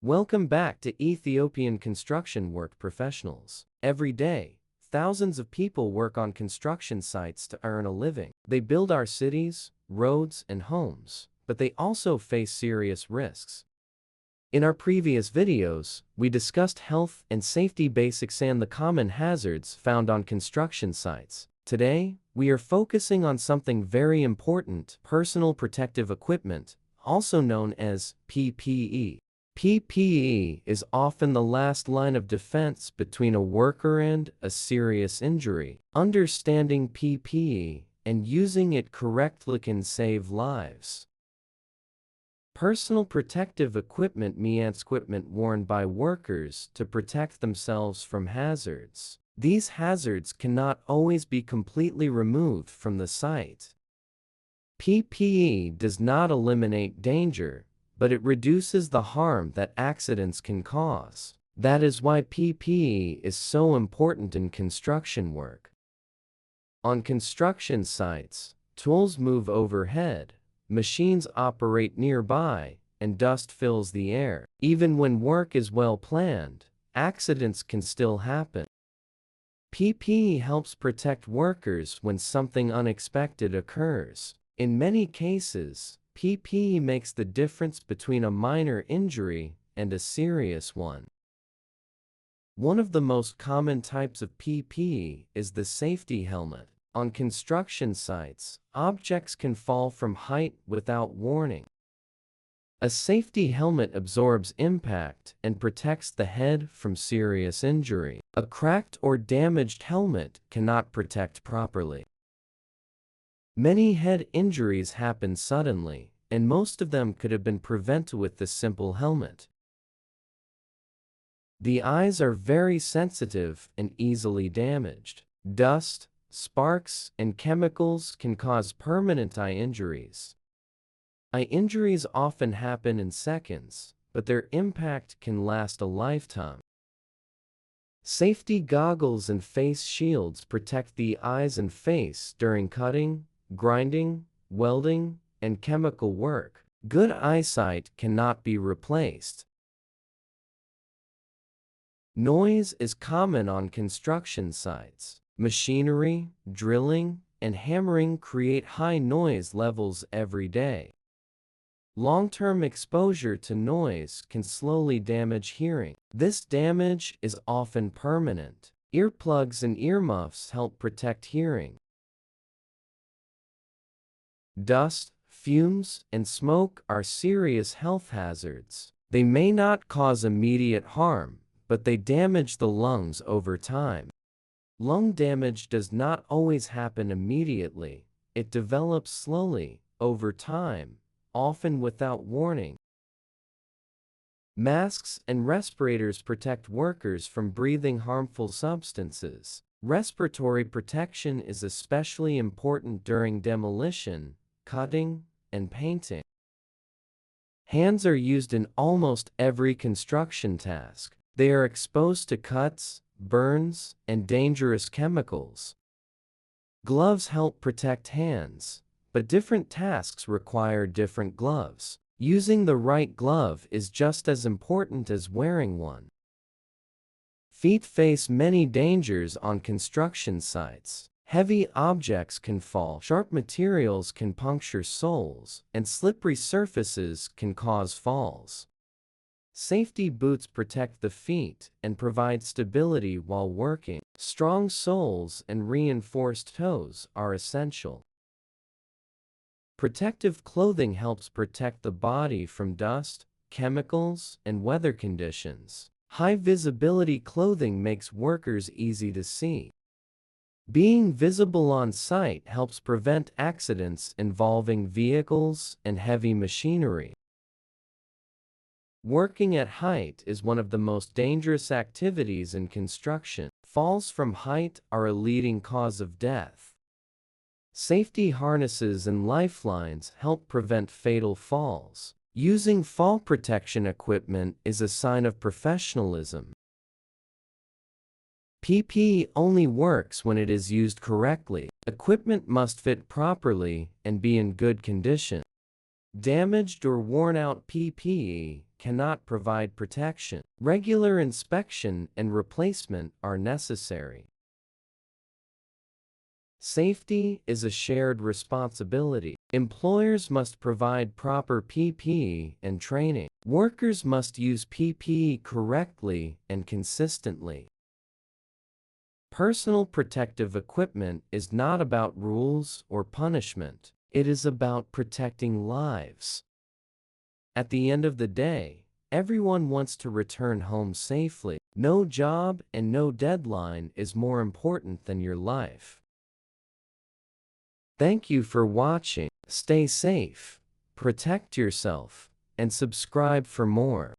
Welcome back to Ethiopian construction work professionals. Every day, thousands of people work on construction sites to earn a living. They build our cities, roads, and homes, but they also face serious risks. In our previous videos, we discussed health and safety basics and the common hazards found on construction sites. Today, we are focusing on something very important: personal protective equipment, also known as PPE. PPE is often the last line of defense between a worker and a serious injury. Understanding PPE and using it correctly can save lives. Personal protective equipment means equipment worn by workers to protect themselves from hazards. These hazards cannot always be completely removed from the site. PPE does not eliminate danger, but it reduces the harm that accidents can cause. That is why PPE is so important in construction work. On construction sites, tools move overhead, machines operate nearby, and dust fills the air. Even when work is well planned, accidents can still happen. PPE helps protect workers when something unexpected occurs. In many cases, PPE makes the difference between a minor injury and a serious one. One of the most common types of PPE is the safety helmet. On construction sites, objects can fall from height without warning. A safety helmet absorbs impact and protects the head from serious injury. A cracked or damaged helmet cannot protect properly. Many head injuries happen suddenly, and most of them could have been prevented with the simple helmet. The eyes are very sensitive and easily damaged. Dust, sparks, and chemicals can cause permanent eye injuries. Eye injuries often happen in seconds, but their impact can last a lifetime. Safety goggles and face shields protect the eyes and face during cutting, grinding, welding, and chemical work. Good eyesight cannot be replaced. Noise is common on construction sites. Machinery, drilling, and hammering create high noise levels every day. Long-term exposure to noise can slowly damage hearing. This damage is often permanent. Earplugs and earmuffs help protect hearing. Dust, fumes, and smoke are serious health hazards. They may not cause immediate harm, but they damage the lungs over time. Lung damage does not always happen immediately. It develops slowly, over time, often without warning. Masks and respirators protect workers from breathing harmful substances. Respiratory protection is especially important during demolition, cutting, and painting. Hands are used in almost every construction task. They are exposed to cuts, burns, and dangerous chemicals. Gloves help protect hands, but different tasks require different gloves. Using the right glove is just as important as wearing one. Feet face many dangers on construction sites. Heavy objects can fall, sharp materials can puncture soles, and slippery surfaces can cause falls. Safety boots protect the feet and provide stability while working. Strong soles and reinforced toes are essential. Protective clothing helps protect the body from dust, chemicals, and weather conditions. High visibility clothing makes workers easy to see. Being visible on site helps prevent accidents involving vehicles and heavy machinery. Working at height is one of the most dangerous activities in construction. Falls from height are a leading cause of death. Safety harnesses and lifelines help prevent fatal falls. Using fall protection equipment is a sign of professionalism. PPE only works when it is used correctly. Equipment must fit properly and be in good condition. Damaged or worn out PPE cannot provide protection. Regular inspection and replacement are necessary. Safety is a shared responsibility. Employers must provide proper PPE and training. Workers must use PPE correctly and consistently. Personal protective equipment is not about rules or punishment. It is about protecting lives. At the end of the day, everyone wants to return home safely. No job and no deadline is more important than your life. Thank you for watching. Stay safe, protect yourself, and subscribe for more.